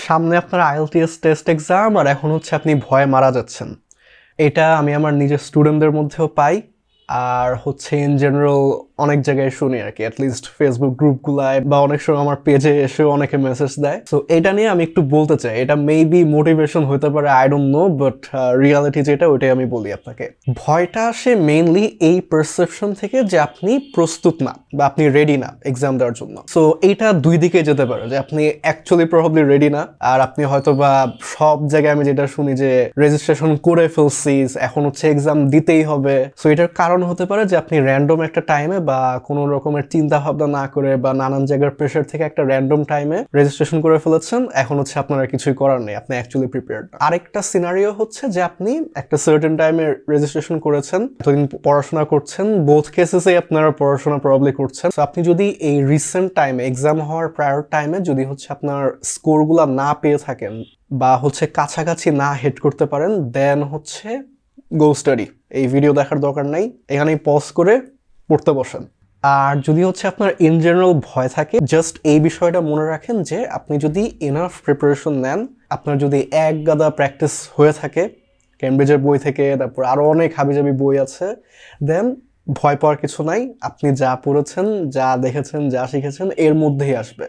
সামনে আপনার IELTS test exam আর এখন হচ্ছে আপনি ভয়ে মারা যাচ্ছেন। এটা আমি আমার নিজের স্টুডেন্টদের মধ্যেও পাই, আর হচ্ছে ইন জেনারেল অনেক জায়গায় শুনি আর কি, অ্যাটলিস্ট ফেসবুক গ্রুপগুলায় বা অনেক সময় আমার পেজে এসেও অনেকে মেসেজ দেয়। সো এটা নিয়ে আমি একটু বলতে চাই, এটা মেবি মোটিভেশন হতে পারে, I don't know, but reality যেটা ওইটাই আমি বলি আপনাকে। ভয়টা আসে মেইনলি এই পারসেপশন থেকে যে আপনি প্রস্তুত না বা আপনি রেডি না এক্সাম দেওয়ার জন্য। সো এইটা দুই দিকে যেতে পারে, যে আপনি অ্যাকচুয়ালি প্রবাবলি রেডি না, আর আপনি হয়তো বা সব জায়গায় আমি যেটা শুনি যে রেজিস্ট্রেশন করে ফেলছি, এখন হচ্ছে এক্সাম দিতেই হবে। সো এটার কারণ হতে পারে যে আপনি র্যান্ডম একটা টাইমে বা কোনো রকমের চিন্তা ভাবনা না করে বা নানান জায়গার প্রেশার থেকে একটা র্যান্ডম টাইমে রেজিস্ট্রেশন করে ফেলেছেন, এখন হচ্ছে আপনার আর কিছুই করার নেই, আপনি অ্যাকচুয়ালি প্রিপেয়ার্ড। আরেকটা সিনারিও হচ্ছে যে আপনি একটা সার্টেন টাইমে রেজিস্ট্রেশন করেছেন, এতদিন পড়াশোনা করছেন, বোথ কেসেসে আপনারা পড়াশোনা প্রবাবলি করছেন। সো আপনি যদি এই রিসেন্ট টাইমে এক্সাম হওয়ার প্রায়র টাইমে যদি হচ্ছে আপনার স্কোরগুলা না পেয়ে থাকেন বা হচ্ছে কাছাকাছি না হিট করতে পারেন, দেন হচ্ছে গো স্টাডি। এই ভিডিও দেখার দরকার নাই, এখানেই পজ করে পড়তে বসেন। আর যদি হচ্ছে আপনার ইন জেনারেল ভয় থাকে, জাস্ট এই বিষয়টা মনে রাখেন যে আপনি যদি এনাফ প্রিপারেশন নেন, আপনার যদি এক গাদা প্র্যাকটিস হয়ে থাকে কেমব্রিজের বই থেকে, তারপর আরও অনেক হাবিজাবি বই আছে, দেন ভয় পাওয়ার কিছু নাই। আপনি যা পড়েছেন, যা দেখেছেন, যা শিখেছেন এর মধ্যেই আসবে।